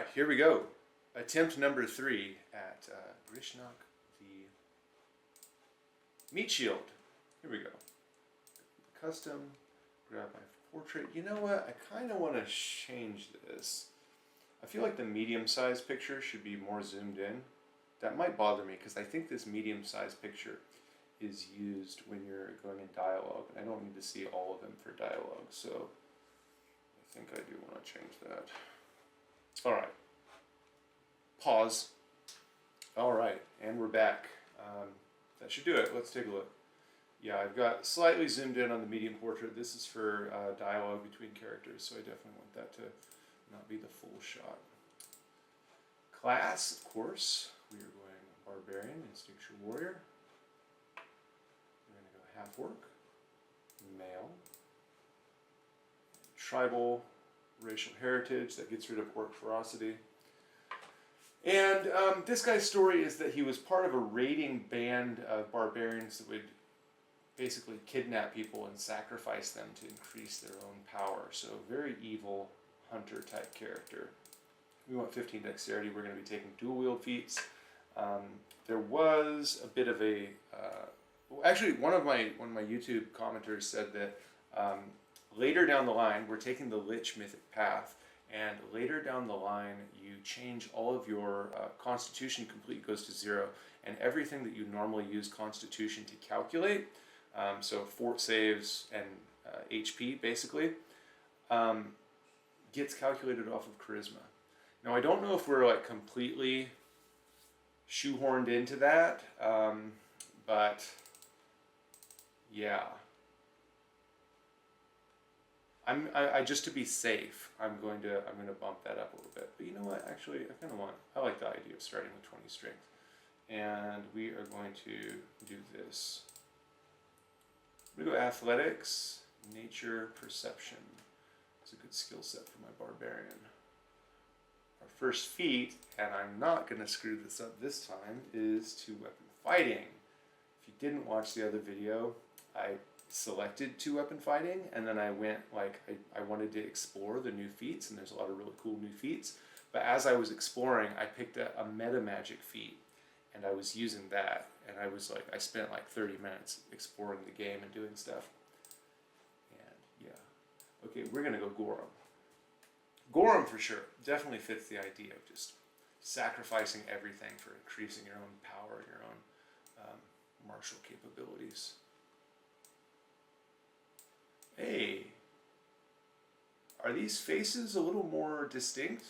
right, here we go. Attempt number 3 at Grishnahk, the meat shield. Here we go. Custom, grab my portrait. You know what? I kind of want to change this. I feel like the medium-sized picture should be more zoomed in. That might bother me because I think this medium-sized picture is used when you're going in dialogue, and I don't need to see all of them for dialogue, so I think I do want to change that. Alright. Pause. Alright, and we're back. That should do it. Let's take a look. Yeah, I've got slightly zoomed in on the medium portrait. This is for dialogue between characters, so I definitely want that to not be the full shot. Class, of course. We are going Barbarian, Instinctual Warrior. We're going to go half orc, male, tribal, racial heritage, that gets rid of orc ferocity. And this guy's story is that he was part of a raiding band of barbarians that would basically kidnap people and sacrifice them to increase their own power. So very evil hunter type character. We want 15 dexterity. We're going to be taking dual wield feats. There was a bit of a actually one of my YouTube commenters said that later down the line we're taking the Lich mythic path, and later down the line you change all of your Constitution complete goes to 0, and everything that you normally use Constitution to calculate, so fort saves and HP basically, gets calculated off of Charisma. Now I don't know if we're like completely shoehorned into that, but yeah. I just to be safe, I'm going to bump that up a little bit. But you know what? Actually, I like the idea of starting with 20 strength, and we are going to do this. I'm going to go athletics, nature, perception. It's a good skill set for my barbarian. Our first feat, and I'm not going to screw this up this time, is 2-weapon fighting. If you didn't watch the other video, I selected 2-weapon fighting, and then I went I wanted to explore the new feats, and there's a lot of really cool new feats. But as I was exploring, I picked a meta magic feat, and I was using that, and I spent like 30 minutes exploring the game and doing stuff. And yeah, okay, we're gonna go Gorham. Gorham for sure definitely fits the idea of just sacrificing everything for increasing your own power, your own martial capabilities. Hey, are these faces a little more distinct?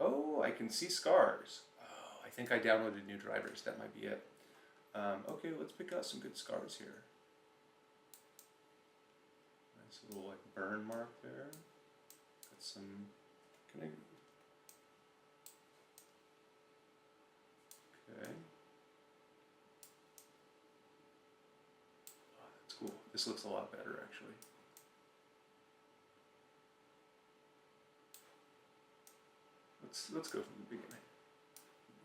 Oh, I can see scars. Oh, I think I downloaded new drivers. That might be it. Okay, let's pick out some good scars here. Nice little like burn mark there. Got some. Can I? Okay. Cool. This looks a lot better, actually. Let's go from the beginning.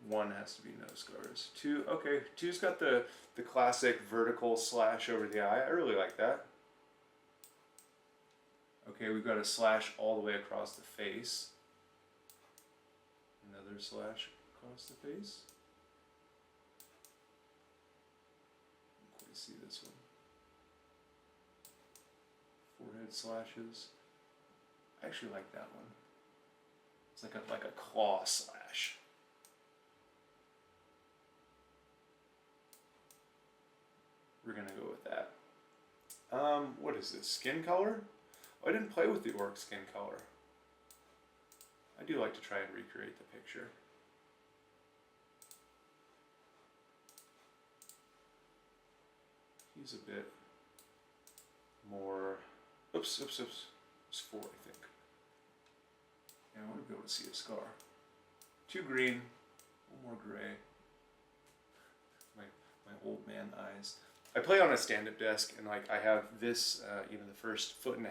1 has to be no scars. 2, okay. 2's got the classic vertical slash over the eye. I really like that. Okay, we've got a slash all the way across the face. Another slash across the face. Can't quite see this one. Forehead slashes. I actually like that one. It's like a claw slash. We're gonna go with that. What is this? Skin color? Oh, I didn't play with the orc skin color. I do like to try and recreate the picture. He's a bit more. Oops. It's 4, I think. Yeah, I want to be able to see a scar. 2 green, 1 more gray. My old man eyes. I play on a stand-up desk, and like I have this, the first 1.5 feet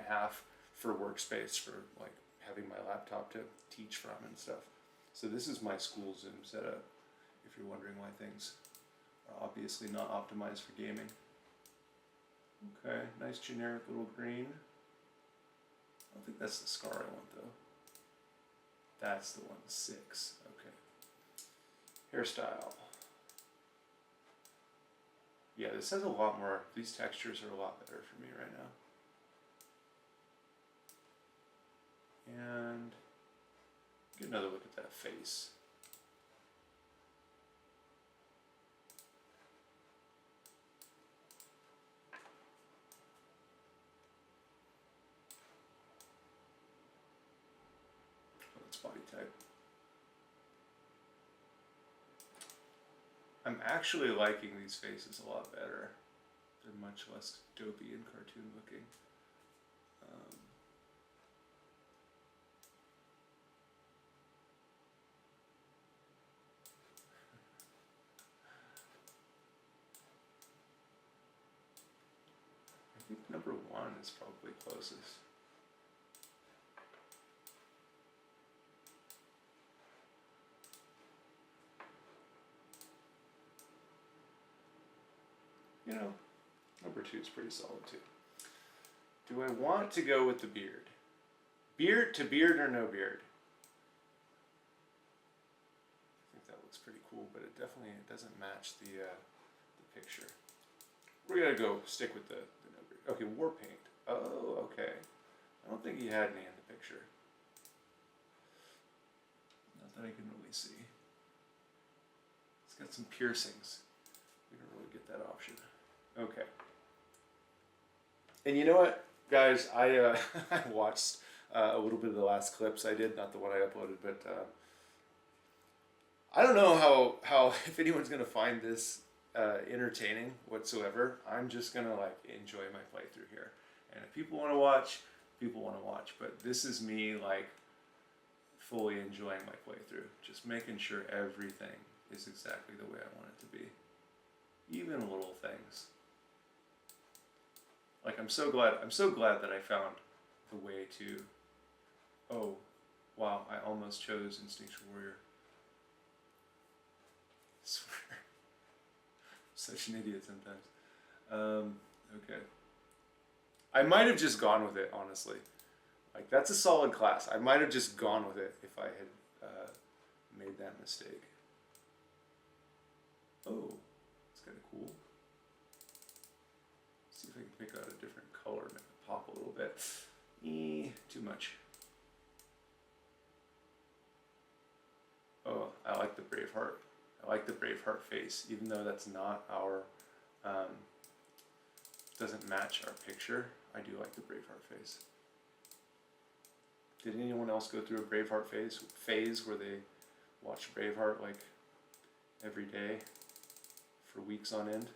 for workspace for like having my laptop to teach from and stuff. So this is my school Zoom setup. If you're wondering why things are obviously not optimized for gaming. Okay, nice generic little green. I don't think that's the scar I want though. That's the one, 6. Okay. Hairstyle. Yeah, this has a lot more, these textures are a lot better for me right now. And get another look at that face. That's body type. I'm actually liking these faces a lot better. They're much less dopey and cartoon looking. I think number 1 is probably closest. You know, number 2 is pretty solid too. Do I want to go with the beard? Beard to beard or no beard? I think that looks pretty cool, but it definitely doesn't match the picture. We're gonna go stick with the no beard. Okay, war paint. Oh, okay. I don't think he had any in the picture. Not that I can really see. He's got some piercings. We don't really get that option. Okay. And you know what, guys? I I watched a little bit of the last clips I did, not the one I uploaded, but I don't know how if anyone's gonna find this entertaining whatsoever. I'm just gonna like enjoy my playthrough here, and if people want to watch, people want to watch. But this is me like fully enjoying my playthrough, just making sure everything is exactly the way I want it to be, even little things. Like I'm so glad that I found the way to. Oh, wow! I almost chose Instinctual Warrior. I swear, I'm such an idiot sometimes. Okay. I might have just gone with it, honestly. Like that's a solid class. I might have just gone with it if I had made that mistake. Oh, it's kind of cool. See if I can pick out a different color, make it pop a little bit. Too much. Oh, I like the Braveheart. I like the Braveheart face, even though that's not our, doesn't match our picture. I do like the Braveheart face. Did anyone else go through a Braveheart phase where they watched Braveheart like every day for weeks on end?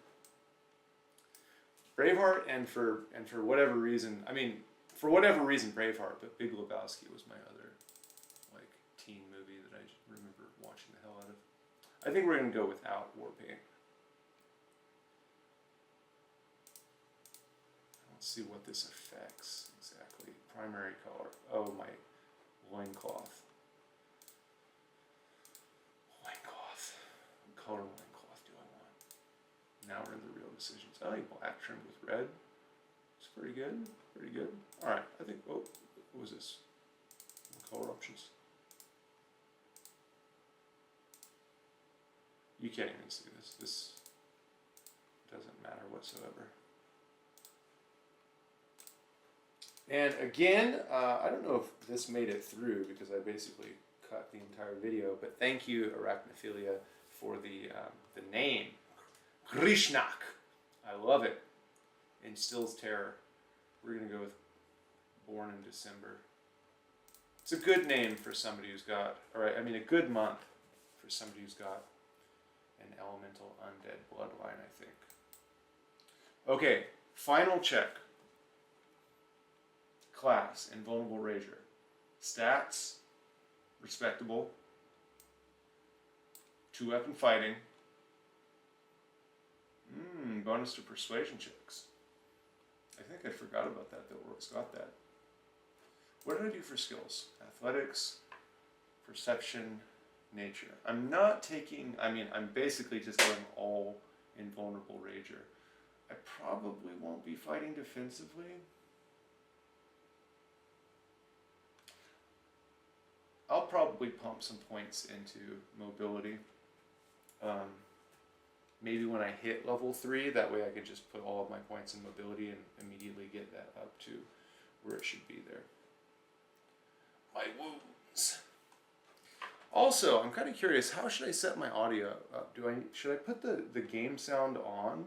Braveheart and for whatever reason, I mean, for whatever reason Braveheart, but Big Lebowski was my other like teen movie that I remember watching the hell out of. I think we're gonna go without war paint. Let's see what this affects exactly. Primary color. Oh, my loincloth. Loincloth. What color loincloth do I want? Now we're in the real decisions. I like black trimmed with red. It's pretty good. Pretty good. Alright, I think, oh, what was this? Color options. You can't even see this. This doesn't matter whatsoever. And again, I don't know if this made it through because I basically cut the entire video, but thank you, Arachnophilia, for the name. Grishnahk. I love it. Instills terror. We're going to go with Born in December. It's a good name for somebody who's got, or I mean a good month for somebody who's got an elemental undead bloodline, I think. Okay, final check. Class, Invulnerable Rager. Stats, respectable. 2-weapon fighting. Bonus to persuasion checks. I think I forgot about that, that Orc's got that. What did I do for skills? Athletics, perception, nature. I'm not taking, I mean, I'm basically just going all Invulnerable Rager. I probably won't be fighting defensively. I'll probably pump some points into mobility. Maybe when I hit level 3, that way I could just put all of my points in mobility and immediately get that up to where it should be there. My wounds. Also, I'm kind of curious, how should I set my audio up? Should I put the game sound on,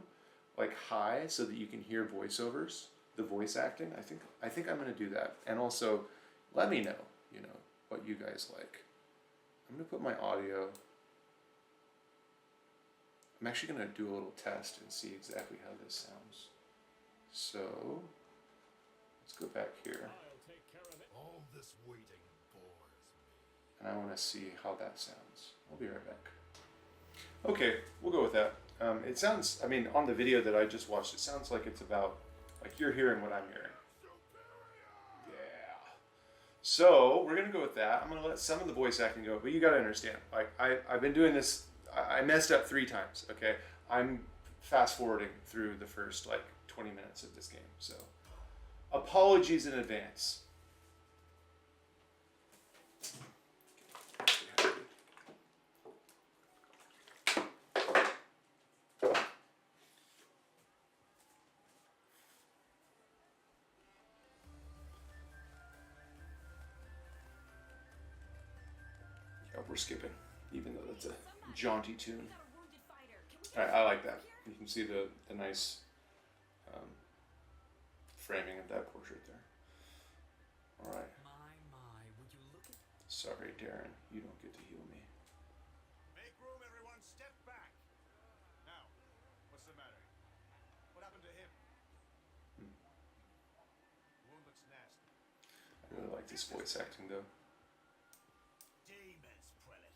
like high, so that you can hear voiceovers, the voice acting? I think I'm going to do that. And also, let me know, what you guys like. I'm going to put my audio. I'm actually going to do a little test and see exactly how this sounds. So, let's go back here. All this waiting bores me. And I want to see how that sounds. I'll be right back. Okay, we'll go with that. It sounds, on the video that I just watched, it sounds like it's about, like you're hearing what I'm hearing. Yeah. So, we're going to go with that. I'm going to let some of the voice acting go, but you got to understand, I've been doing this, I messed up 3 times, okay? I'm fast forwarding through the first, 20 minutes of this game, so apologies in advance. We're skipping, even though that's a jaunty tune. I like that. You can see the nice framing of that portrait there. All right. Would you look at... Sorry, Darren, you don't get to heal me. Make room, everyone. Step back. Now, what's the matter? What happened to him? The wound looks nasty. I really like this voice acting, though. Demons, prelate.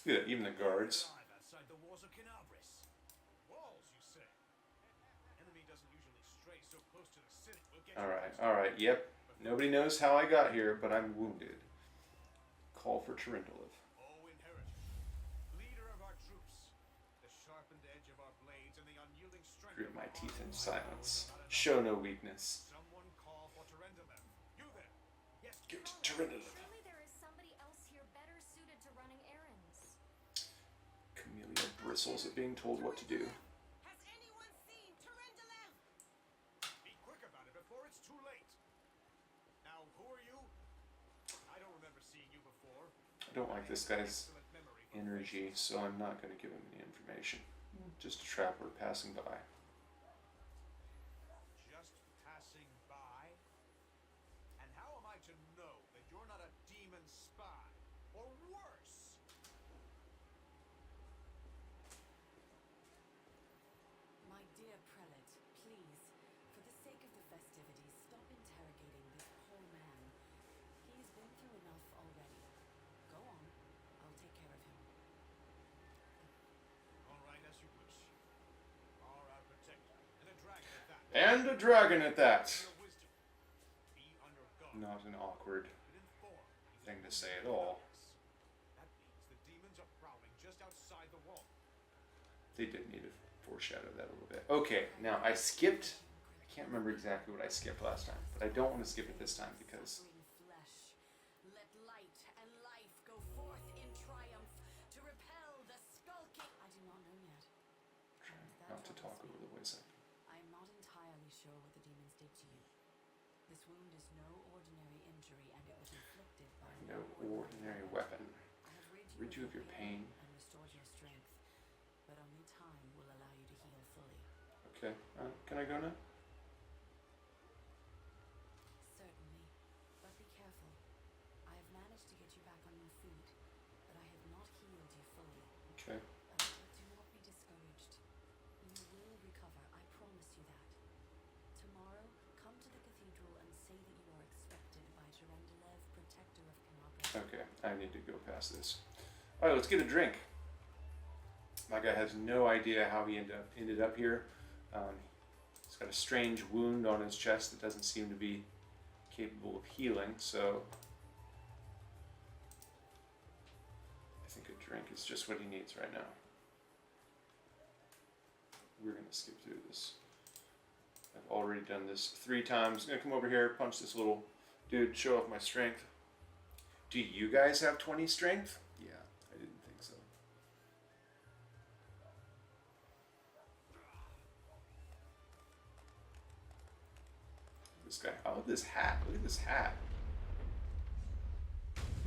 Look at that, even the guards. Outside the walls of Canabris. Walls, you say? Enemy doesn't usually stray so close to the city. We'll get All right, yep. Nobody knows how I got here, but I'm wounded. Call for Tarindalev. Oh, inheritor. Leader of our troops. The sharpened edge of our blades and the unyielding strength. Grit my teeth in silence. Show no weakness. Someone call for Tarindalev. You there? Yes. Get to Tarindalev. Surely there is somebody else here better suited to running errands. Camellia bristles at being told what to do. Has anyone seen Tarindalev? Be quick about it before it's too late. Now, who are you? I don't remember seeing you before. I don't like this guy's Excellent memory for energy, faces. so I'm not going to give him any information. Just a trapper passing by. Just passing by? And how am I to know that you're not a demon spy? Or worse? My dear prelate, please, for the sake of the festivities, stop interrogating this poor man. He's been through enough already. Go on, I'll take care of him. All right, as you wish. Are our protector, and a dragon at that. And a dragon at that. Your wisdom. Be on your guard. Not an awkward And inform these thing to say at demons all. That means the demons are prowling just outside the wall. They did need to foreshadow that a little bit. Okay, now I skipped. I can't remember exactly what I skipped last time, but I don't want to skip it this time because Suffering flesh, let light and life go forth in triumph to repel the skulking. I do not know yet. try And that not to talk troubles over me. the voice acting. I am not entirely sure what the demons did to you. This wound is no ordinary injury, and it was inflicted by No ordinary weapon. I have Rid you of your pain. and restored your strength, but only time will allow you to heal fully. Okay, can I go now? Certainly, but be careful. I have managed to get you back on your feet, but I have not healed you fully. Okay. Do not be discouraged. You will recover, I promise you that. Tomorrow, come to the cathedral and say that you are expected by Tarindalev, protector of Canabris. Okay, I need to go past this. All right, let's get a drink. My guy has no idea how he ended up here. He's got a strange wound on his chest that doesn't seem to be capable of healing, so I think a drink is just what he needs right now. We're going to skip through this. I've already done this 3 times. I'm going to come over here, punch this little dude, show off my strength. Do you guys have 20 strength? Yeah, I didn't think so. This guy, oh, this hat. Look at this hat.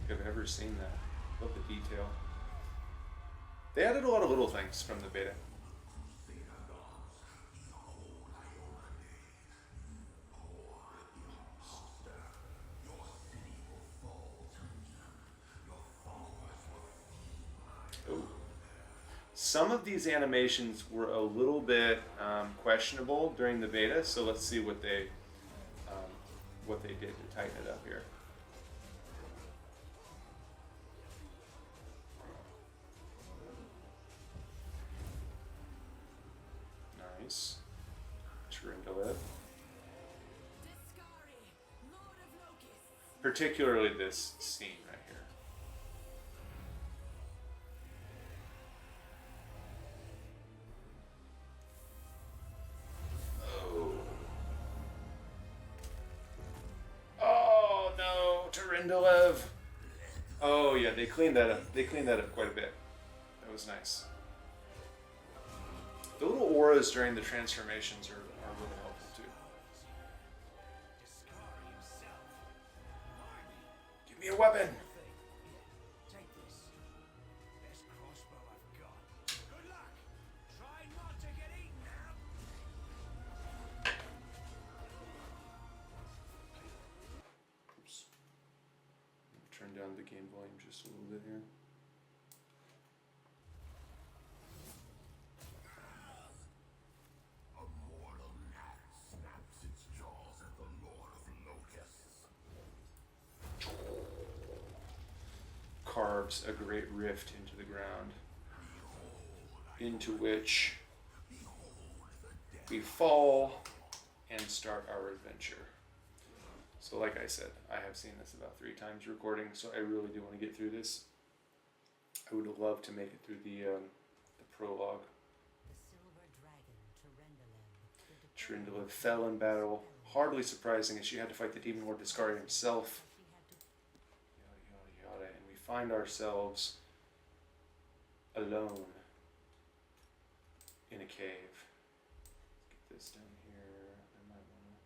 If I've ever seen that. Love the detail. They added a lot of little things from the beta. Ooh. Some of these animations were a little bit questionable during the beta, so let's see what they did to tighten it up here. Nice. Trindlev. Particularly this scene right here. Oh no, Trindlev. Oh yeah, they cleaned that up. They cleaned that up quite a bit. That was nice. The little auras during the transformations are really helpful too. Give me a weapon! Take this. Best crossbow I've got. Good luck. Try not to get eaten now. Oops. Turn down the game volume just a little bit here. Carves a great rift into the ground, into which we fall and start our adventure. So like I said, I have seen this about 3 times recording, so I really do want to get through this. I would love to make it through the prologue. Trindlev fell in battle, hardly surprising as she had to fight the Demon Lord Discari himself. Yada, and we find ourselves alone in a cave. Let's get this down here. I might want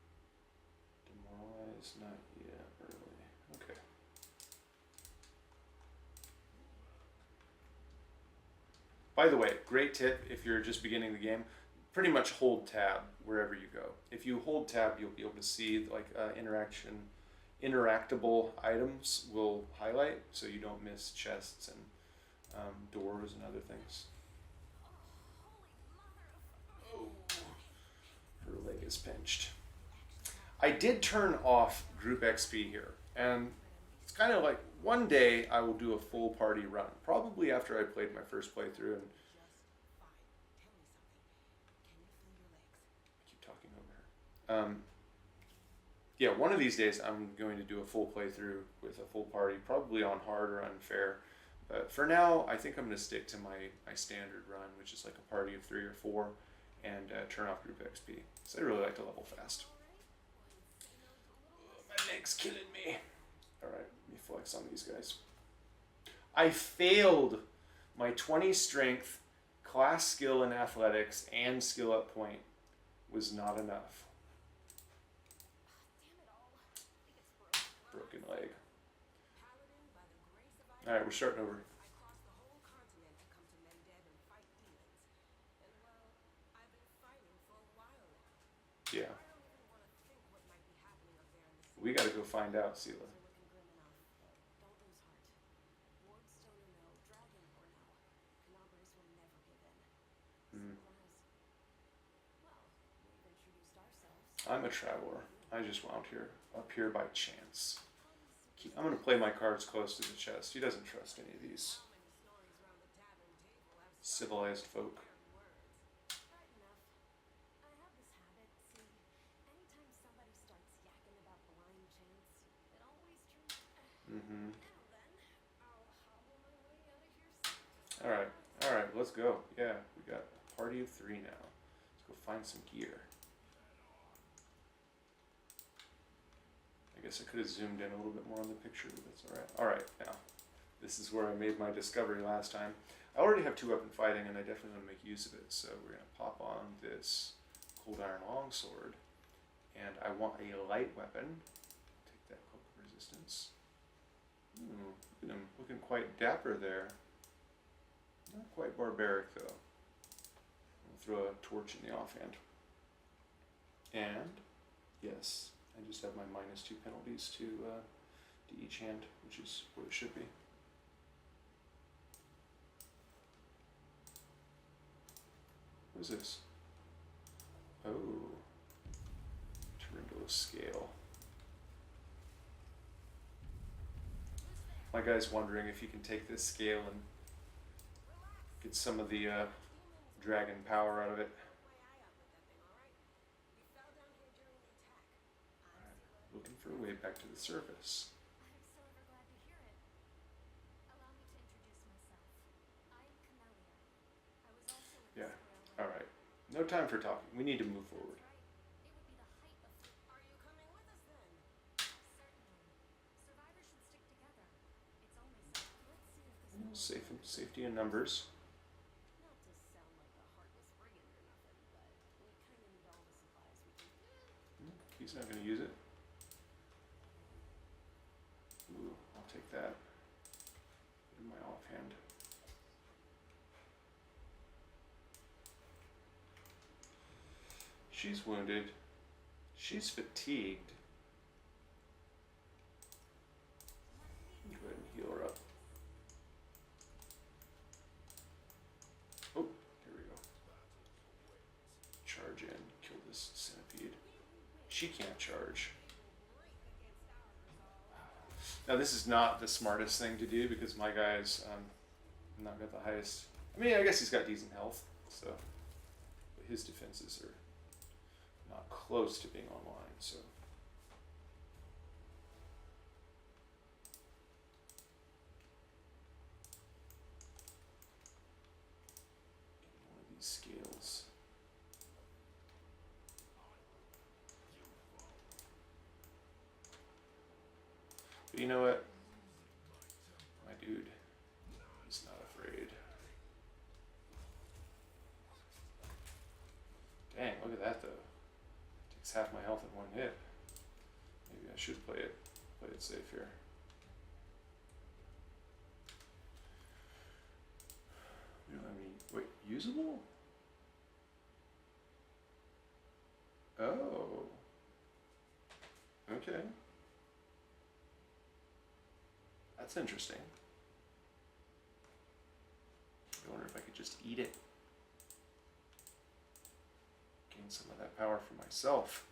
to demoralize. Not yet, early. Okay. By the way, great tip if you're just beginning the game. Pretty much hold tab wherever you go. If you hold tab, you'll be able to see like interactable items will highlight, so you don't miss chests and doors and other things. Oh, her leg is pinched. I did turn off group XP here, and it's kind of like one day I will do a full party run, probably after I played my first playthrough and yeah, one of these days I'm going to do a full playthrough with a full party, probably on hard or unfair. But for now, I think I'm going to stick to my standard run, which is like a party of 3 or 4, and turn off group XP. So I really like to level fast. My leg's killing me. Alright, let me flex on these guys. I failed my 20 strength, class skill in athletics, and skill up point was not enough. Broken leg. Alright, we're starting over. Yeah. We gotta go find out, Sela. I'm a traveler. I just wound up here by chance. I'm going to play my cards close to the chest. He doesn't trust any of these civilized folk. Alright, let's go. Yeah, we got a party of 3 now. Let's go find some gear. I guess I could have zoomed in a little bit more on the picture, but that's alright. Alright, now, this is where I made my discovery last time. I already have 2-weapon fighting, and I definitely want to make use of it, so we're going to pop on this Cold Iron Longsword, and I want a light weapon. Take that cloak of resistance. Look at him, looking quite dapper there. Not quite barbaric, though. I'll throw a torch in the offhand. And, yes, I just have my -2 penalties to each hand, which is what it should be. What is this? Oh, Torrential Scale. My guy's wondering if you can take this scale and get some of the dragon power out of it. Looking for a way back to the surface. I'm so ever glad to hear it. Allow me to introduce myself. I am Camellia. I was also with Yeah. this railway. Alright. No time for talking. We need to move forward. That's right. It would be the height of... Are you coming with us then? Certainly. Survivors should stick together. It's only safe. Let's see if this... Safety in numbers. Not to sound like a heartless brigand or nothing, but we kind of need all the supplies we can get. He's not going to use it. Ooh, I'll take that. Put in my offhand. She's wounded. She's fatigued. Go ahead and heal her up. Oh, here we go. Charge in, kill this centipede. She can't charge. Now this is not the smartest thing to do because my guy's not got the highest. I mean, I guess he's got decent health, so but his defenses are not close to being online. So one of these scales. But you know what? My dude, he's not afraid. Dang, look at that though. Takes half my health in one hit. Maybe I should play it safe here. We don't have any, wait, usable? Oh. Okay. That's interesting. I wonder if I could just eat it. Gain some of that power for myself.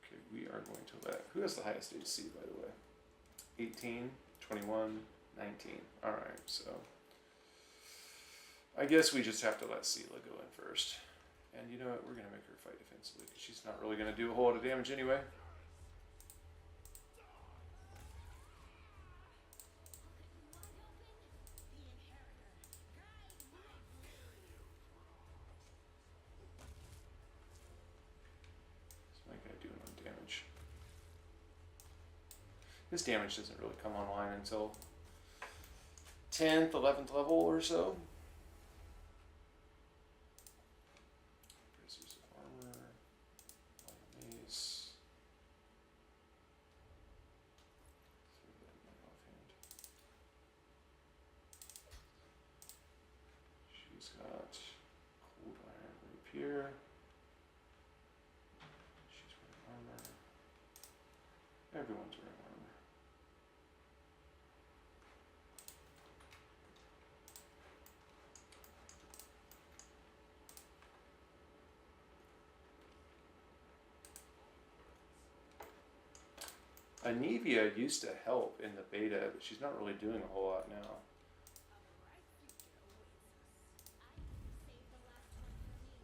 Okay, we are going to let... Who has the highest AC, by the way? 18, 21, 19. Alright, so... I guess we just have to let Sela go in first. And you know what? We're going to make her fight defensively because she's not really going to do a whole lot of damage anyway. What's my guy doing on damage? His damage doesn't really come online until 10th, 11th level or so. Bracers of armor, light mace. Throw that in my offhand. She's got cold iron rapier. She's wearing armor. Everyone's wearing armor. Anivia used to help in the beta, but she's not really doing a whole lot now.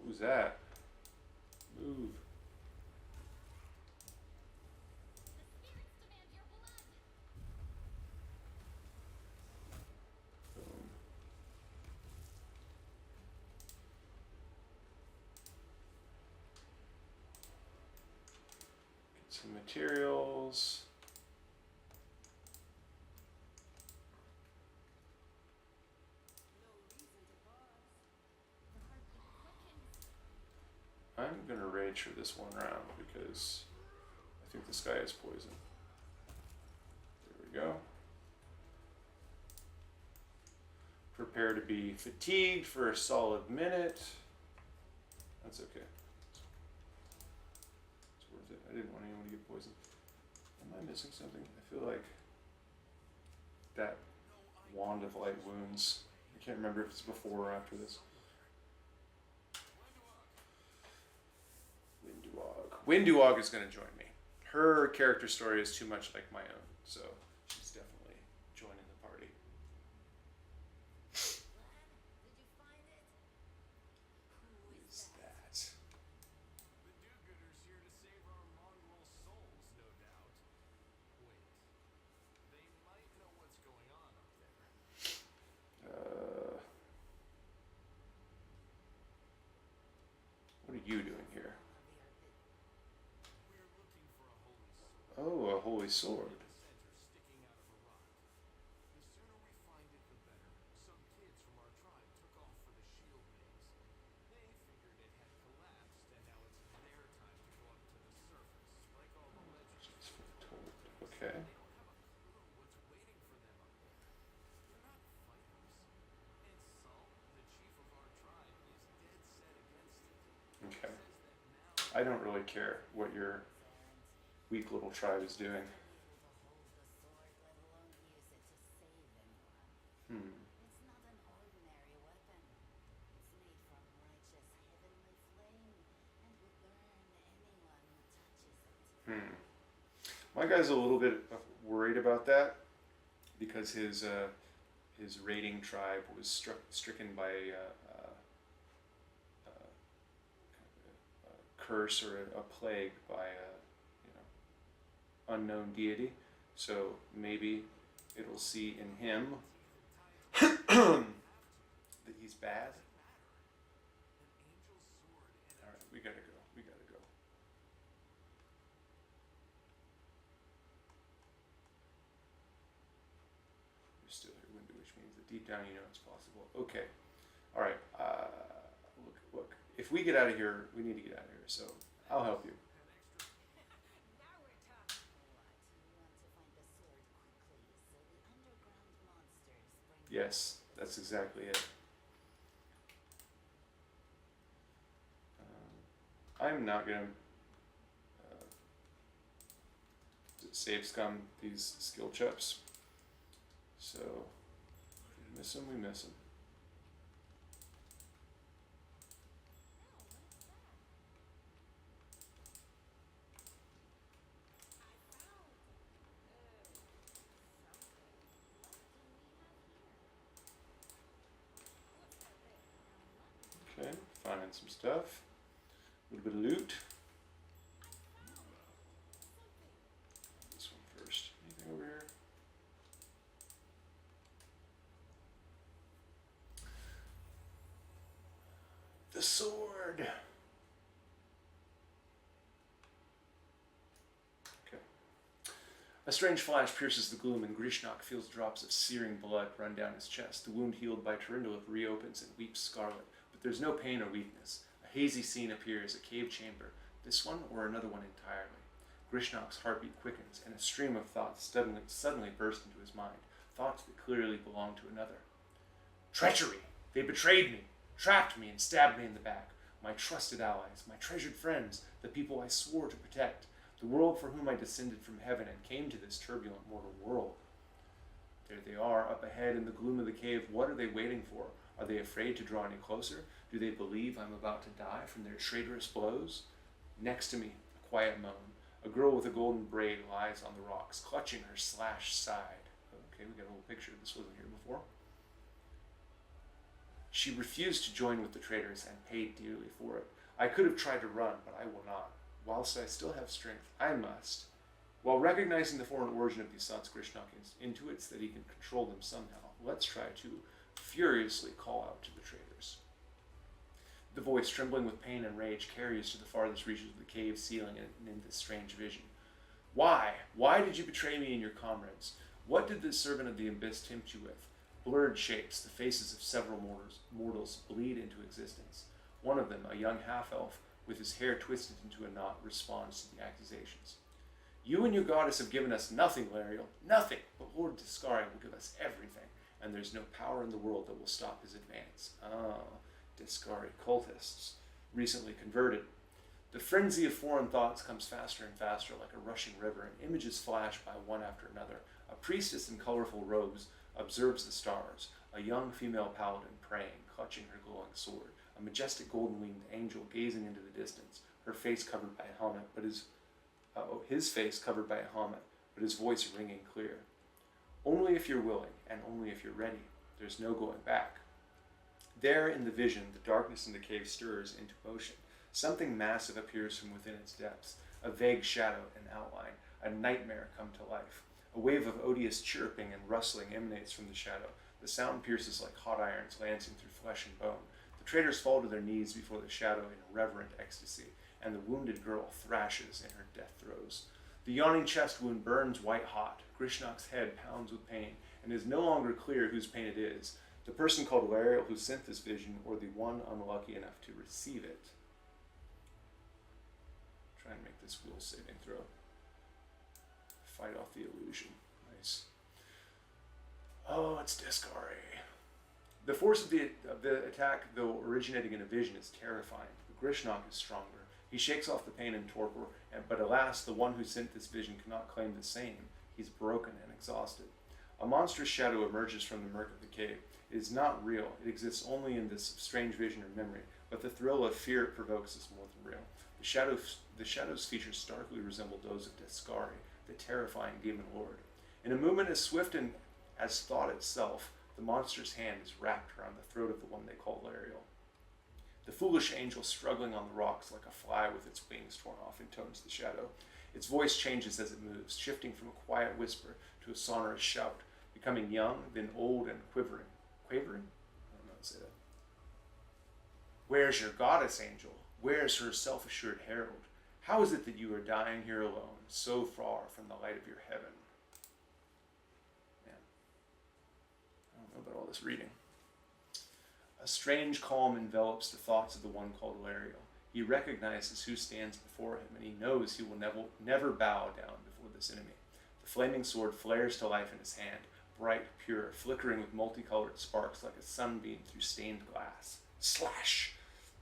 Who's that? Move. Boom. some materials. I'm gonna rage for this one round because I think this guy is poison. There we go. Prepare to be fatigued for a solid minute. That's okay. It's worth it. I didn't want anyone to get poisoned. Am I missing something? I feel like that wand of light wounds. I can't remember if it's before or after this. Winduog is going to join me. Her character story is too much like my own, so she's definitely joining the party. Did you find it? Who's that? The do-gooders here to save our mongrel souls, no doubt. Wait. They might know what's going on up there. What are you doing here? We're looking for a holy sword. Oh, a holy sword. The center sticking out of a rock. The sooner we find it, the better. Some kids from our tribe took off for the shield maze. They figured it had collapsed, and now it's their time to go up to the surface, like all the legends. Okay. They don't have a clue what's waiting for them up there. They're not fighters. And Saul, the chief of our tribe, is dead set against it. Okay. Says that now I don't really care what your weak little tribe is doing. Hmm. It's not an ordinary weapon. It's made from righteous heavenly flame and will burn anyone who touches it. My guy's a little bit worried about that because his raiding tribe was stricken by a curse or a plague by a unknown deity. So maybe it'll see in him that he's bad. All right, we gotta go. We gotta go. You're still here, Windu, which means that deep down you know it's possible. Okay. All right. Look. If we get out of here, we need to get out of here. So I'll help you. Now we're talking. What? You want to find the sword quickly so the underground monsters bring Yes, that's exactly it. I'm not gonna save scum these skill chips. So if we miss them, we miss them. Okay, finding some stuff. A little bit of loot. This one first. Anything over here? The sword. Okay. A strange flash pierces the gloom, and Grishnahk feels drops of searing blood run down his chest. The wound healed by Tarindolith reopens and weeps scarlet, but there's no pain or weakness. A hazy scene appears, a cave chamber. This one or another one entirely. Grishnahk's heartbeat quickens, and a stream of thoughts suddenly burst into his mind. Thoughts that clearly belong to another. Treachery! They betrayed me, trapped me, and stabbed me in the back. My trusted allies, my treasured friends, the people I swore to protect, the world for whom I descended from heaven and came to this turbulent mortal world. There they are, up ahead in the gloom of the cave. What are they waiting for? Are they afraid to draw any closer? Do they believe I'm about to die from their traitorous blows? Next to me, a quiet moan. A girl with a golden braid lies on the rocks, clutching her slashed side. Okay, we got a little picture. This wasn't here before. She refused to join with the traitors and paid dearly for it. I could have tried to run, but I will not. Whilst I still have strength, I must. While recognizing the foreign origin of these thoughts, Grishnahk intuits that he can control them somehow. Let's try to furiously call out to the traitors. The voice, trembling with pain and rage, carries to the farthest reaches of the cave ceiling and into strange vision. Why? Why did you betray me and your comrades? What did the servant of the abyss tempt you with? Blurred shapes, the faces of several mortals bleed into existence. One of them, a young half-elf, with his hair twisted into a knot, responds to the accusations. You and your goddess have given us nothing, Lariel, nothing, but Lord Discari will give us everything, and there's no power in the world that will stop his advance. Ah, Discari cultists, recently converted. The frenzy of foreign thoughts comes faster and faster like a rushing river, and images flash by one after another. A priestess in colorful robes observes the stars, a young female paladin praying, clutching her glowing sword, a majestic golden-winged angel gazing into the distance, her face covered by a helmet, but his face covered by a helmet, but his voice ringing clear. Only if you're willing, and only if you're ready. There's no going back. There in the vision, the darkness in the cave stirs into motion. Something massive appears from within its depths, a vague shadow and outline, a nightmare come to life. A wave of odious chirping and rustling emanates from the shadow. The sound pierces like hot irons lancing through flesh and bone. The traitors fall to their knees before the shadow in reverent ecstasy, and the wounded girl thrashes in her death throes. The yawning chest wound burns white hot. Grishnahk's head pounds with pain, and it is no longer clear whose pain it is, the person called Lariel who sent this vision, or the one unlucky enough to receive it. Try and make this will saving throw. Fight off the illusion. Nice. Oh, it's Discari. The force of the attack, though originating in a vision, is terrifying. But Grishnahk is stronger. He shakes off the pain and torpor, but alas, the one who sent this vision cannot claim the same. He's broken and exhausted. A monstrous shadow emerges from the murk of the cave. It is not real. It exists only in this strange vision or memory, but the thrill of fear it provokes is more than real. The shadow's features starkly resemble those of Discari, the terrifying demon lord. In a movement as swift and as thought itself, the monster's hand is wrapped around the throat of the one they call Lariel. The foolish angel struggling on the rocks like a fly with its wings torn off intones the shadow. Its voice changes as it moves, shifting from a quiet whisper to a sonorous shout, becoming young, then old and quivering. Quavering? I don't know how to say that. Where's your goddess, angel? Where's her self-assured herald? How is it that you are dying here alone, so far from the light of your heaven? Man, I don't know about all this reading. A strange calm envelops the thoughts of the one called Lariel. He recognizes who stands before him, and he knows he will never bow down before this enemy. The flaming sword flares to life in his hand, bright, pure, flickering with multicolored sparks like a sunbeam through stained glass. Slash!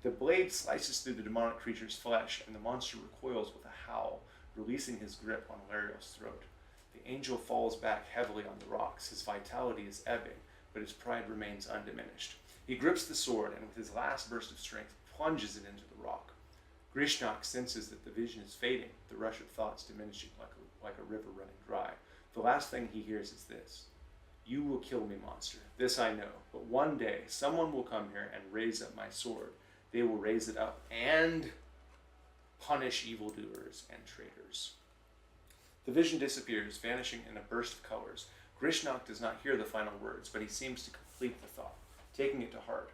The blade slices through the demonic creature's flesh, and the monster recoils with a howl, releasing his grip on Lariel's throat. The angel falls back heavily on the rocks. His vitality is ebbing, but his pride remains undiminished. He grips the sword, and with his last burst of strength, plunges it into the rock. Grishnahk senses that the vision is fading, the rush of thoughts diminishing like a river running dry. The last thing he hears is this. You will kill me, monster. This I know. But one day, someone will come here and raise up my sword. They will raise it up and punish evildoers and traitors. The vision disappears, vanishing in a burst of colors. Grishnahk does not hear the final words, but he seems to complete the thought, taking it to heart.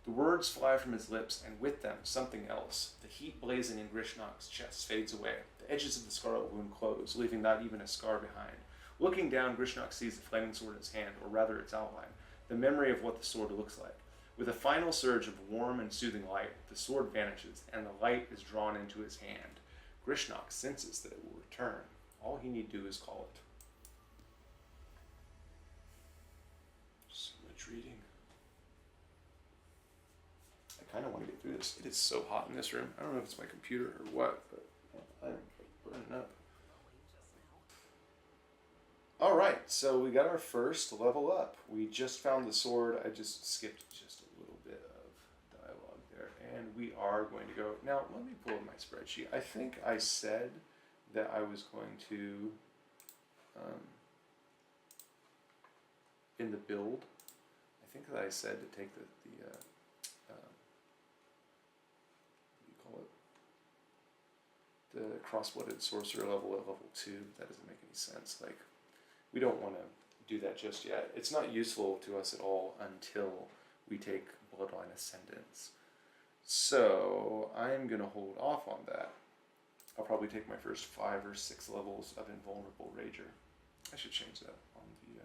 The words fly from his lips, and with them, something else. The heat blazing in Grishnahk's chest fades away. The edges of the scarlet wound close, leaving not even a scar behind. Looking down, Grishnahk sees the flaming sword in his hand, or rather its outline, the memory of what the sword looks like. With a final surge of warm and soothing light, the sword vanishes, and the light is drawn into his hand. Grishnahk senses that it will return. All he need do is call it. So much reading. I kind of want to get through this. It is so hot in this room. I don't know if it's my computer or what, but I'm burning up. Alright, so we got our first level up. We just found the sword. I just skipped just a little bit of dialogue there. And we are going to go... Now, let me pull up my spreadsheet. I think I said that I was going to... in the build, I think that I said to take what do you call it? The cross-blooded sorcerer level at level 2. That doesn't make any sense. Like, we don't want to do that just yet. It's not useful to us at all until we take Bloodline Ascendance. So I'm going to hold off on that. I'll probably take my first 5 or 6 levels of Invulnerable Rager. I should change that on the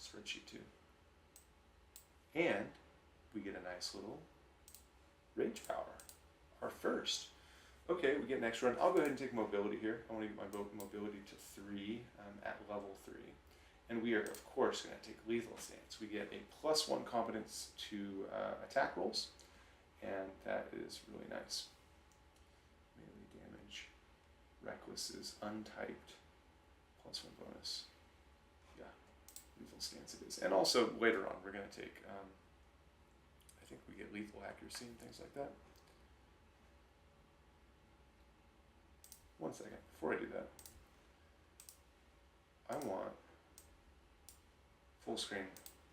spreadsheet too. And we get a nice little Rage Power, our first. Okay, we get an extra run. I'll go ahead and take mobility here. I want to get my mobility to 3 at level 3. And we are, of course, going to take Lethal Stance. We get a +1 competence to attack rolls, and that is really nice. Melee damage. Reckless is untyped. +1 bonus. Yeah, Lethal Stance it is. And also, later on, we're going to take, I think we get Lethal Accuracy and things like that. One second, before I do that, I want full screen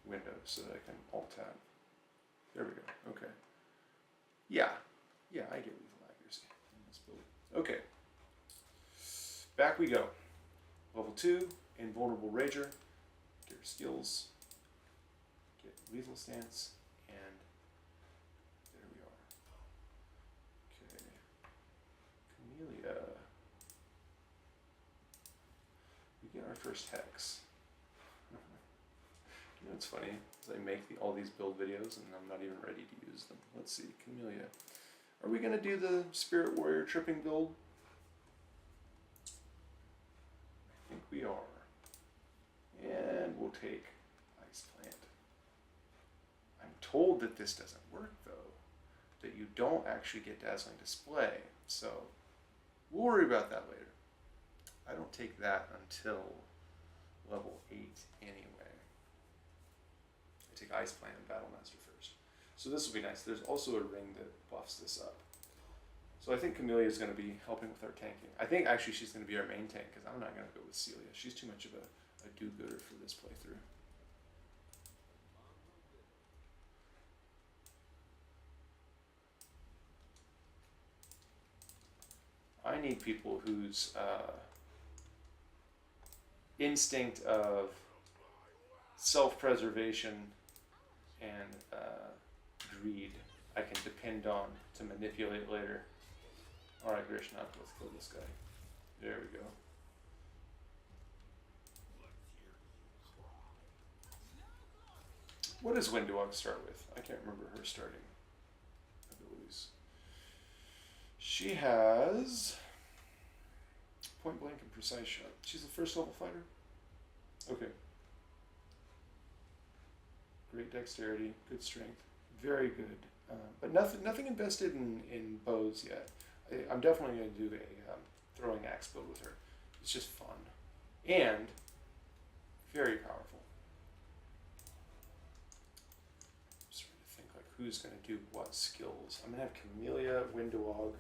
window so that I can alt tab. There we go, okay. Yeah, I get lethal accuracy in this build. Okay, back we go. Level 2, Invulnerable Rager, get her skills, get Lethal Stance, and there we are. Okay, Camellia. We get our first hex. You know what's funny is I make all these build videos and I'm not even ready to use them. Let's see, Camellia. Are we going to do the Spirit Warrior tripping build? I think we are. And we'll take Ice Plant. I'm told that this doesn't work though, that you don't actually get Dazzling Display, so we'll worry about that later. I don't take that until level 8 anyway. I take Ice Plant and Battle Master first. So this will be nice. There's also a ring that buffs this up. So I think Camellia is going to be helping with our tanking. I think actually she's going to be our main tank because I'm not going to go with Celia. She's too much of a do-gooder for this playthrough. I need people whose instinct of self-preservation and greed I can depend on to manipulate later. Alright, Grishnahk, let's kill this guy. There we go. What does Windowog start with? I can't remember her starting abilities. She has point blank and precise shot. She's a first level fighter? Okay. Great dexterity, good strength, very good. But nothing invested in bows yet. I'm definitely going to do a throwing axe build with her. It's just fun. And very powerful. I'm just trying to think like who's going to do what skills. I'm going to have Camellia, Windowog,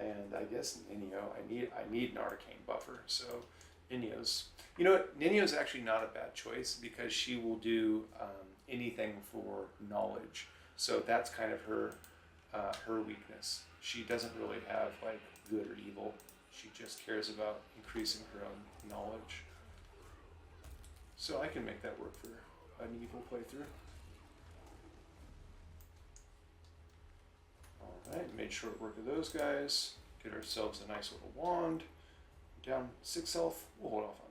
and I guess Ninio. I need an arcane buffer, so Ninio's. You know what? Ninio's actually not a bad choice because she will do anything for knowledge. So that's kind of her weakness. She doesn't really have like good or evil. She just cares about increasing her own knowledge. So I can make that work for an evil playthrough. Alright, made short work of those guys. Get ourselves a nice little wand. Down 6 health, we'll hold off on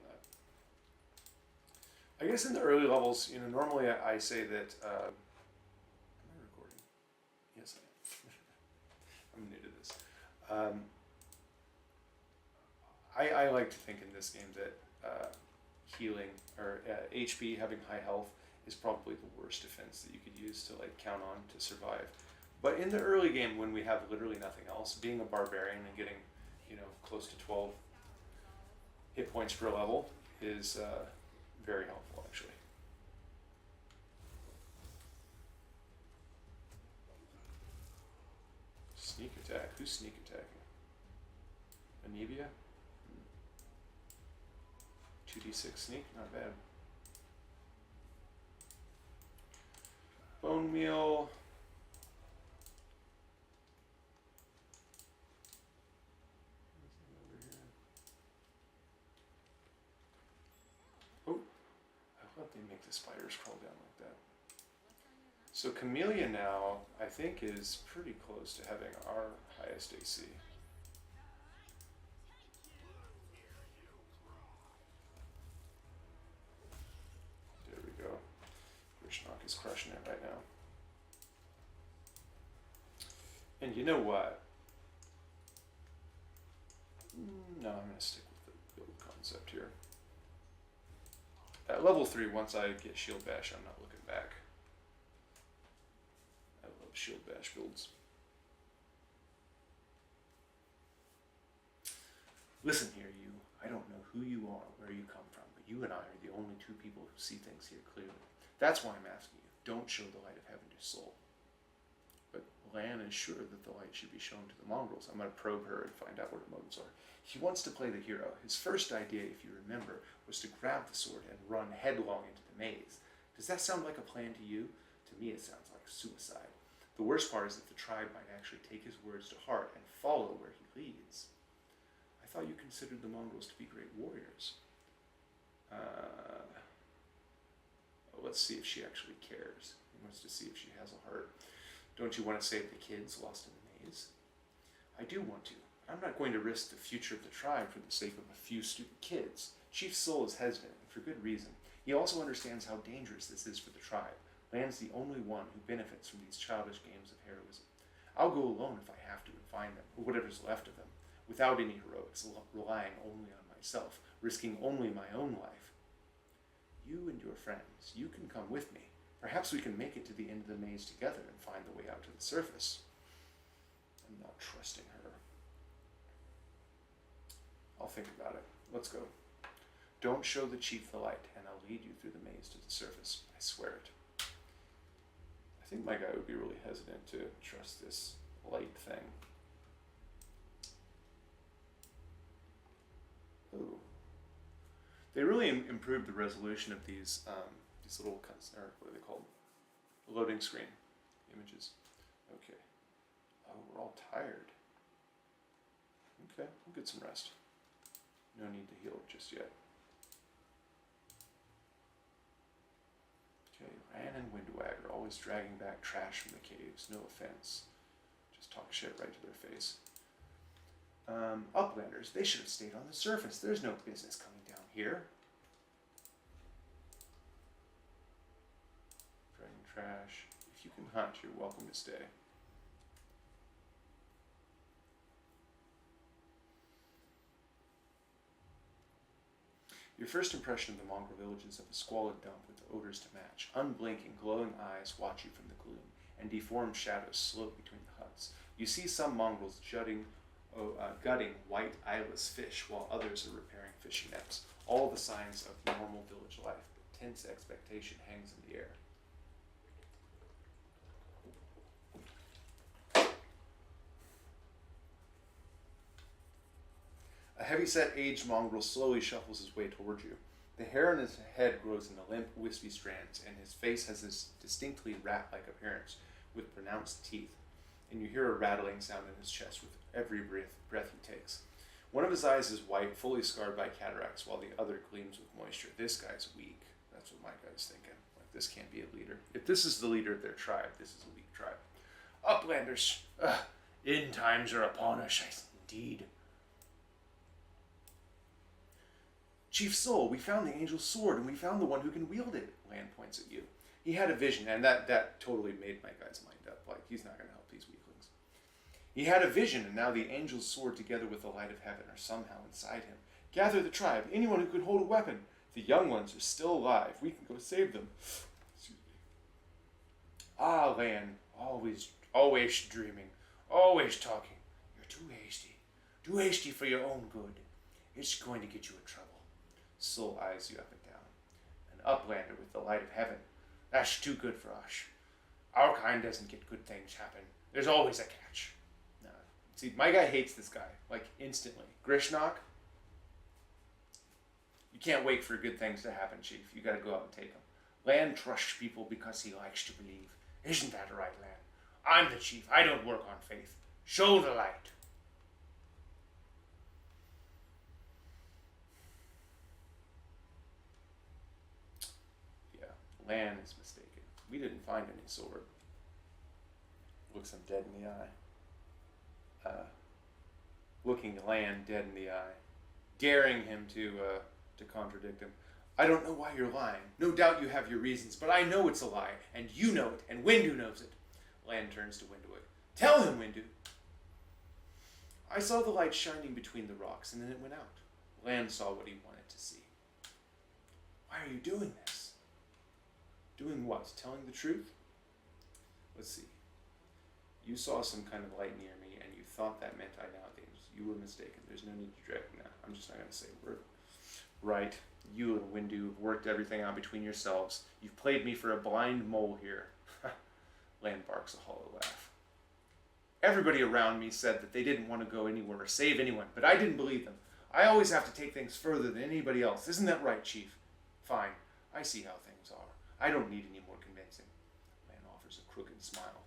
that. I guess in the early levels, you know, normally I say that, am I recording? Yes, I am. I'm new to this. I like to think in this game that healing, or HP, having high health, is probably the worst defense that you could use to like count on to survive. But in the early game, when we have literally nothing else, being a barbarian and getting, you know, close to 12 hit points per level is very helpful, actually. Sneak attack. Who's sneak attacking? Anivia? 2d6 sneak, not bad. Bone meal. Oh, I thought they make the spiders crawl down like that. So Camellia now, I think, is pretty close to having our highest AC. is crushing it right now. And you know what? No, I'm going to stick with the build concept here. At level 3, once I get shield bash, I'm not looking back. I love shield bash builds. Listen here, you. I don't know who you are, where you come from, but you and I are the only two people who see things here clearly. That's why I'm asking you. Don't show the light of heaven to soul. But Lan is sure that the light should be shown to the mongrels. I'm going to probe her and find out what her motives are. He wants to play the hero. His first idea, if you remember, was to grab the sword and run headlong into the maze. Does that sound like a plan to you? To me, it sounds like suicide. The worst part is that the tribe might actually take his words to heart and follow where he leads. I thought you considered the mongrels to be great warriors. Let's see if she actually cares. He wants to see if she has a heart. Don't you want to save the kids lost in the maze? I do want to. I'm not going to risk the future of the tribe for the sake of a few stupid kids. Chief Soul is hesitant, and for good reason. He also understands how dangerous this is for the tribe. Lan's the only one who benefits from these childish games of heroism. I'll go alone if I have to and find them, or whatever's left of them, without any heroics, relying only on myself, risking only my own life. You and your friends, you can come with me. Perhaps we can make it to the end of the maze together and find the way out to the surface. I'm not trusting her. I'll think about it. Let's go. Don't show the chief the light, and I'll lead you through the maze to the surface. I swear it. I think my guy would be really hesitant to trust this light thing. Ooh. They really improved the resolution of these little, or what are they called? Loading screen images. Okay. Oh, we're all tired. Okay, we'll get some rest. No need to heal just yet. Okay, Ran and Windwagger, always dragging back trash from the caves. No offense. Just talk shit right to their face. Uplanders, they should have stayed on the surface. There's no business coming down here. Dragging trash. If you can hunt, you're welcome to stay. Your first impression of the mongrel village is of a squalid dump with the odors to match. Unblinking, glowing eyes watch you from the gloom, and deformed shadows slope between the huts. You see some mongrels gutting white eyeless fish, while others are repairing fishing nets. All the signs of normal village life, but tense expectation hangs in the air. A heavy-set aged mongrel slowly shuffles his way toward you. The hair on his head grows in limp, wispy strands, and his face has this distinctly rat-like appearance, with pronounced teeth. And you hear a rattling sound in his chest with every breath he takes. One of his eyes is white, fully scarred by cataracts, while the other gleams with moisture. This guy's weak. That's what my guy's thinking. Like, this can't be a leader. If this is the leader of their tribe, this is a weak tribe. Uplanders! End times are upon us, indeed. Chief Soul, we found the angel's sword, and we found the one who can wield it. Lan points at you. He had a vision, and that totally made my guy's mind up. Like, he's not going to help these weaklings. He had a vision, and now the angel's sword together with the light of heaven are somehow inside him. Gather the tribe, anyone who could hold a weapon. The young ones are still alive. We can go save them. Excuse me. Ah, Lan, always dreaming, always talking. You're too hasty for your own good. It's going to get you in trouble. Soul eyes you up and down. An uplander with the light of heaven. That's too good for us. Our kind doesn't get good things happen. There's always a catch. No. See, my guy hates this guy, like instantly. Grishnahk, you can't wait for good things to happen, Chief. You gotta go out and take them. Lan trusts people because he likes to believe. Isn't that right, Lan? I'm the chief. I don't work on faith. Show the light. Lan is mistaken. We didn't find any sword. Looks him dead in the eye. Looking Lan dead in the eye. Daring him to contradict him. I don't know why you're lying. No doubt you have your reasons, but I know it's a lie, and you know it, and Windu knows it. Lan turns to Windu. Tell him, Windu. I saw the light shining between the rocks, and then it went out. Lan saw what he wanted to see. Why are you doing this? Doing what? Telling the truth? Let's see. You saw some kind of light near me, and you thought that meant I now things. You were mistaken. There's no need to drag me now. I'm just not going to say a word. Right. You and Windu have worked everything out between yourselves. You've played me for a blind mole here. Lan barks a hollow laugh. Everybody around me said that they didn't want to go anywhere or save anyone, but I didn't believe them. I always have to take things further than anybody else. Isn't that right, Chief? Fine. I see how things are. I don't need any more convincing. Lan offers a crooked smile.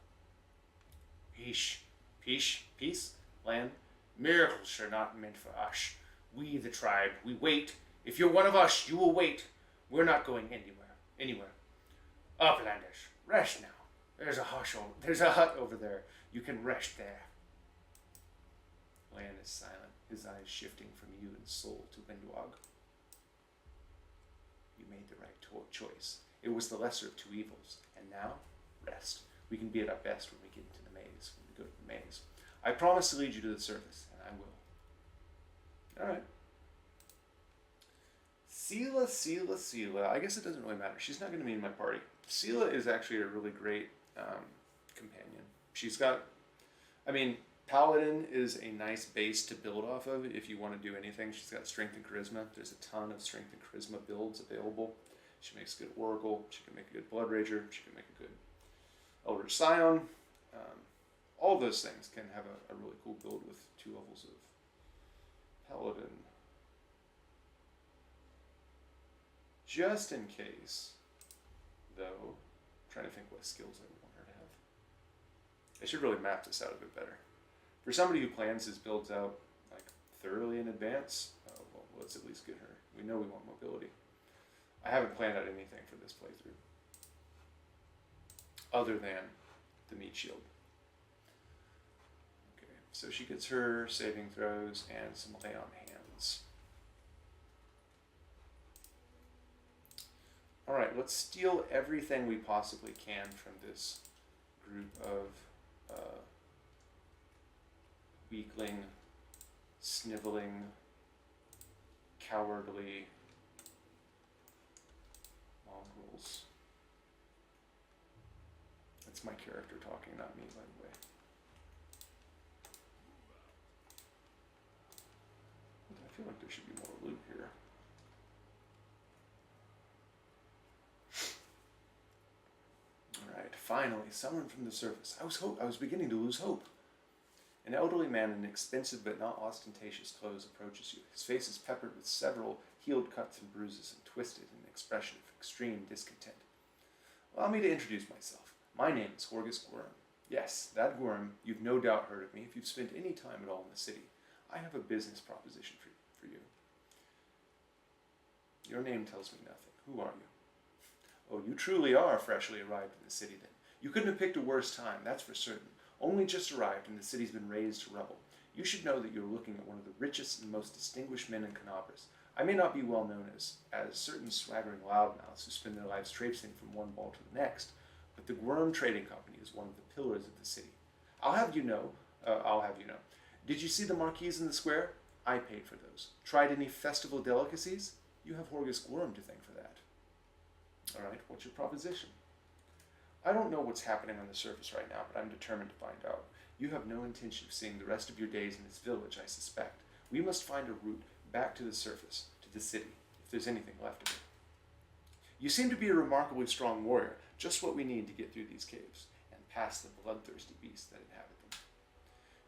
Peace, Lan. Miracles are not meant for us. We, the tribe, we wait. If you're one of us, you will wait. We're not going anywhere. Uplanders, rest now. There's a hut over there. You can rest there. Lan is silent, his eyes shifting from you and soul to Windwog. You made the right choice. It was the lesser of two evils. And now, rest. We can be at our best when we get into the maze, when we go to the maze. I promise to lead you to the surface, and I will. Alright. Sela. I guess it doesn't really matter. She's not going to be in my party. Sela is actually a really great companion. She's got, Paladin is a nice base to build off of if you want to do anything. She's got strength and charisma. There's a ton of strength and charisma builds available. She makes a good Oracle. She can make a good Blood Rager. She can make a good Elder Scion. All those things can have a really cool build with 2 levels of Paladin. Just in case, though, I'm trying to think what skills I would want her to have. I should really map this out a bit better. For somebody who plans his builds out like thoroughly in advance, well, let's at least get her. We know we want mobility. I haven't planned out anything for this playthrough, other than the meat shield. Okay, so she gets her saving throws and some lay on hands. Alright, let's steal everything we possibly can from this group of weakling, sniveling, cowardly mongrels. That's my character talking, not me, by the way. I feel like there should be more loot here. Alright, finally, someone from the surface. I was beginning to lose hope. An elderly man in expensive but not ostentatious clothes approaches you. His face is peppered with several healed cuts and bruises and twisted in an expression of extreme discontent. Allow me to introduce myself. My name is Horgus Gwurm. Yes, that Gwurm. You've no doubt heard of me if you've spent any time at all in the city. I have a business proposition for you. Your name tells me nothing. Who are you? Oh, you truly are freshly arrived in the city then. You couldn't have picked a worse time, that's for certain. Only just arrived and the city's been razed to rubble. You should know that you're looking at one of the richest and most distinguished men in Canabras. I may not be well known as certain swaggering loudmouths who spend their lives traipsing from one ball to the next, but the Gwurm Trading Company is one of the pillars of the city. I'll have you know. Did you see the marquees in the square? I paid for those. Tried any festival delicacies? You have Horgus Gwurm to thank for that. Alright, what's your proposition? I don't know what's happening on the surface right now, but I'm determined to find out. You have no intention of seeing the rest of your days in this village, I suspect. We must find a route back to the surface, to the city, if there's anything left of it. You seem to be a remarkably strong warrior, just what we need to get through these caves, and past the bloodthirsty beasts that inhabit them.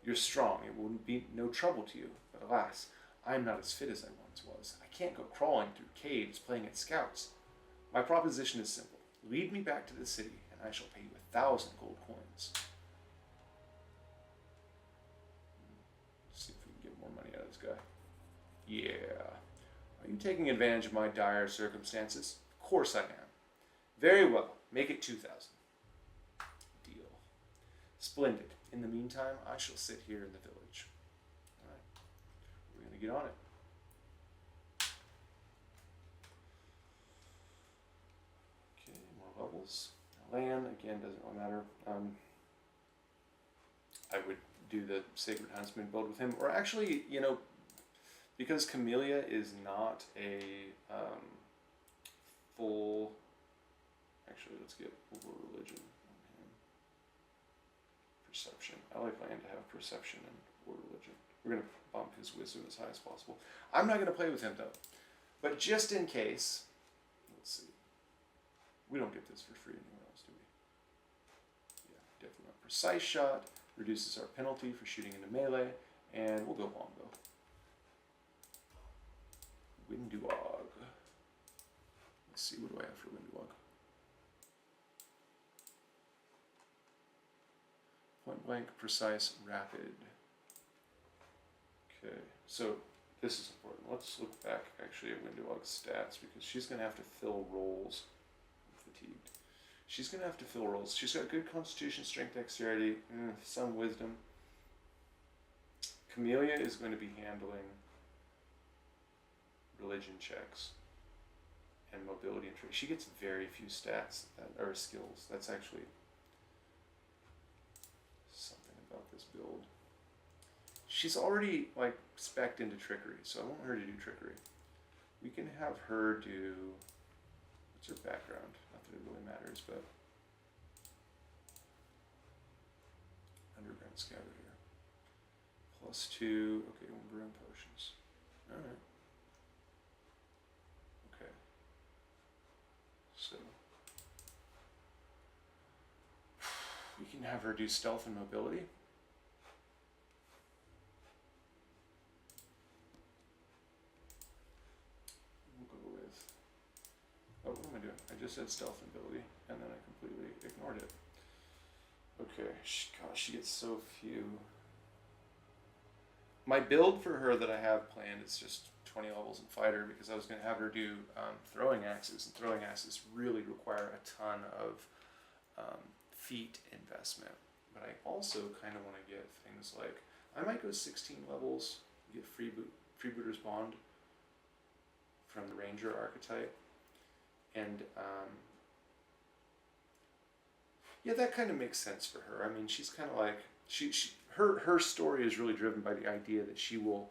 You're strong, it will be no trouble to you, but alas, I am not as fit as I once was. I can't go crawling through caves playing at scouts. My proposition is simple. Lead me back to the city, and I shall pay you 1,000 gold coins. Let's see if we can get more money out of this guy. Yeah. Are you taking advantage of my dire circumstances? Of course I am. Very well. Make it 2,000. Deal. Splendid. In the meantime, I shall sit here in the village. Alright. We're going to get on it. kills land. Again, doesn't really matter. I would do the Sacred Huntsman build with him. Or actually, you know, because Camellia is not a full... Actually, let's get over religion on him. Perception. I like land to have perception and or religion. We're going to bump his wisdom as high as possible. I'm not going to play with him, though. But just in case... Let's see. We don't get this for free anywhere else, do we? Yeah, definitely not. Precise shot reduces our penalty for shooting into melee, and we'll go longbow. Windwog. Let's see, what do I have for Windwog? Point blank, precise, rapid. Okay, so this is important. Let's look back actually at Windwog's stats because she's going to have to fill roles. I'm fatigued. She's going to have to fill roles. She's got good constitution, strength, dexterity, some wisdom. Camellia is going to be handling religion checks and mobility and trade. She gets very few stats or skills. That's actually something about this build. She's already like spec'd into trickery, so I want her to do trickery. We can have her do, what's her background? Not that it really matters, but underground scavenger. +2, okay, we'll brewing potions. Alright. Okay. So we can have her do stealth and mobility. Oh, what am I doing? I just said stealth ability, and then I completely ignored it. Okay, gosh, she gets so few. My build for her that I have planned is just 20 levels in fighter because I was going to have her do throwing axes, and throwing axes really require a ton of feet investment. But I also kind of want to get things like, I might go 16 levels, get Freebooter's Bond from the Ranger archetype. And yeah, that kind of makes sense for her. I mean, she's kind of like her story is really driven by the idea that she will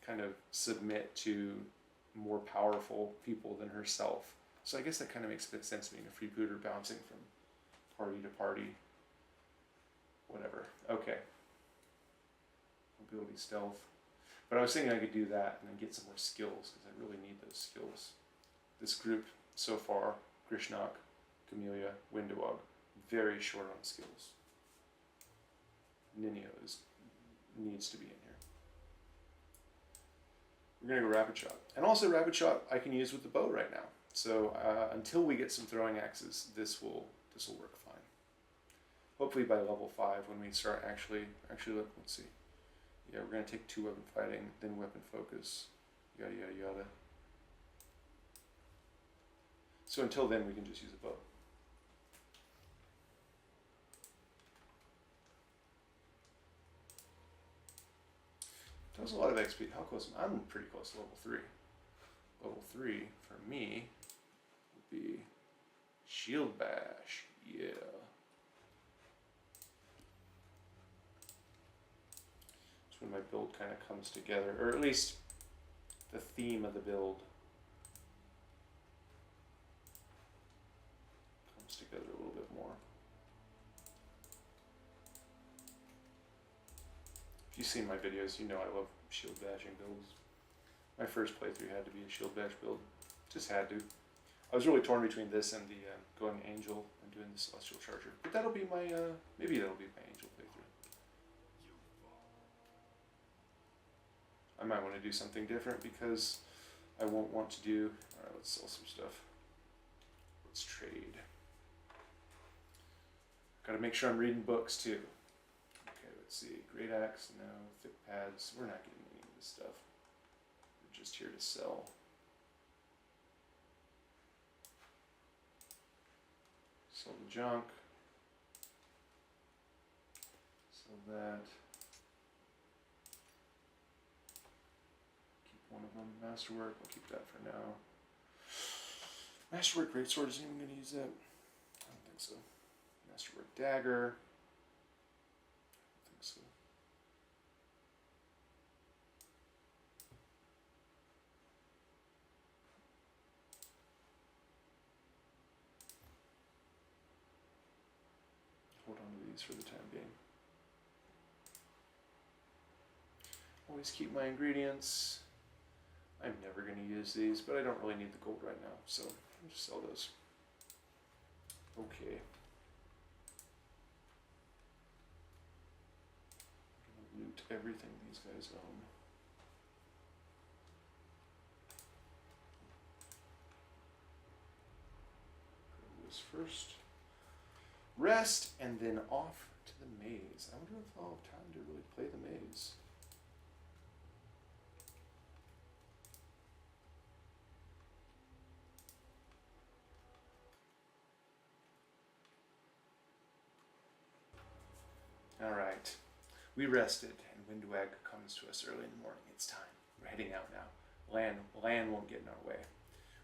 kind of submit to more powerful people than herself. So I guess that kind of makes a bit of sense being a freebooter bouncing from party to party. Whatever. Okay. Mobility, stealth. But I was thinking I could do that and then get some more skills because I really need those skills. This group so far, Grishnahk, Camellia, Windwog, very short on skills. Ninio needs to be in here. We're going to go Rapid Shot. And also Rapid Shot I can use with the bow right now. So until we get some throwing axes, this will work fine. Hopefully by level 5 when we start actually let's see. Yeah, we're going to take 2 weapon fighting, then weapon focus, yada yada yada. So until then, we can just use a bow. That was a lot of XP. How close am I? I'm pretty close to level 3. Level 3, for me, would be Shield Bash. Yeah. That's when my build kind of comes together, or at least the theme of the build together a little bit more. If you've seen my videos, you know I love shield bashing builds. My first playthrough had to be a shield bash build. Just had to. I was really torn between this and the going Angel and doing the Celestial Charger. But that'll be my, maybe that'll be my Angel playthrough. I might want to do something different because I won't want to do... Alright, let's sell some stuff. Let's trade. Gotta make sure I'm reading books too. Okay, let's see. Great Axe, no. Thick Pads, we're not getting any of this stuff. We're just here to sell. Sell the junk. Sell that. Keep one of them. Masterwork, we'll keep that for now. Masterwork Greatsword isn't even going to use that. I don't think so. Masterwork Dagger. I don't think so. Hold on to these for the time being. Always keep my ingredients. I'm never going to use these, but I don't really need the gold right now, so I'll just sell those. Okay. I'm going to loot everything these guys own. Grab this first. Rest, and then off to the maze. I wonder if I'll have time to really play the maze. Alright, we rested, and Windwag comes to us early in the morning. It's time. We're heading out now. Land won't get in our way.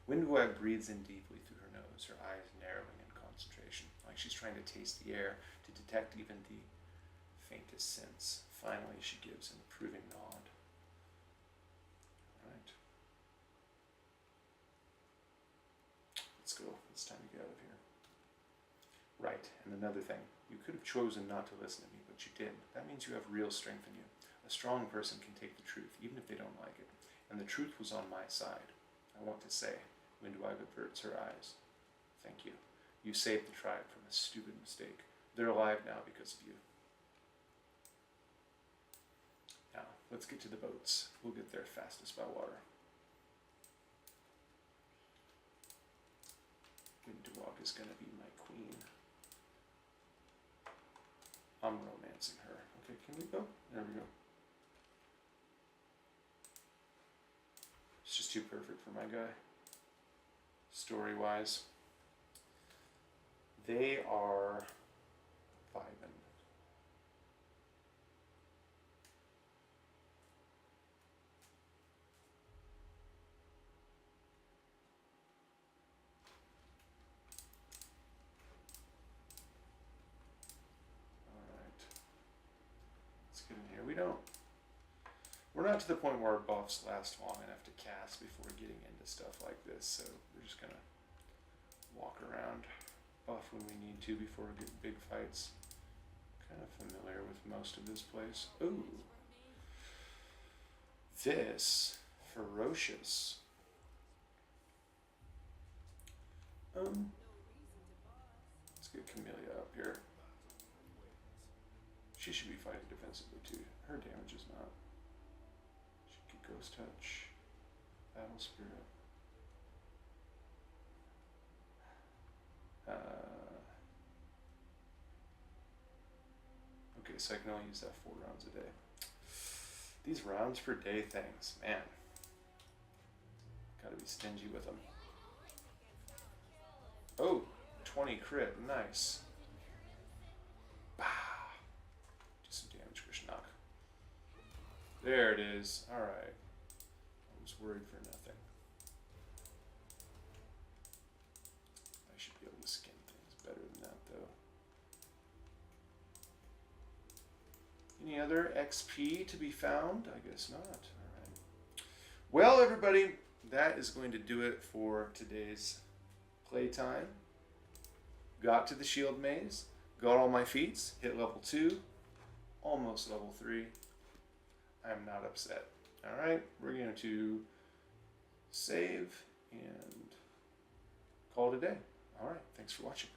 Windwag breathes in deeply through her nose, her eyes narrowing in concentration, like she's trying to taste the air to detect even the faintest sense. Finally, she gives an approving nod. Alright. Let's go. It's time to get out of here. Right, and another thing. You could have chosen not to listen to me, but you did. That means you have real strength in you. A strong person can take the truth, even if they don't like it. And the truth was on my side. I want to say, Windwag averts her eyes. Thank you. You saved the tribe from a stupid mistake. They're alive now because of you. Now, let's get to the boats. We'll get there fastest by water. Windwag is going to be my queen. I'm romancing her. Okay, can we go? There we go. It's just too perfect for my guy. Story-wise. They are vibing. We're not to the point where our buffs last long enough to cast before getting into stuff like this, so we're just gonna walk around, buff when we need to before we get big fights. Kind of familiar with most of this place. Ooh. This ferocious. Let's get Camellia up here. She should be fighting defensively too. Her damage is not. She can get Ghost Touch, Battle Spirit. Okay, so I can only use that 4 rounds a day. These rounds per day things, man. Gotta be stingy with them. Oh, 20 crit, nice. Bah. Do some damage, Grishnahk. There it is. Alright. I was worried for nothing. I should be able to skin things better than that, though. Any other XP to be found? I guess not. Alright. Well, everybody, that is going to do it for today's playtime. Got to the shield maze, got all my feats, hit level 2, almost level 3. I'm not upset. Alright, we're going to save and call it a day. Alright, thanks for watching.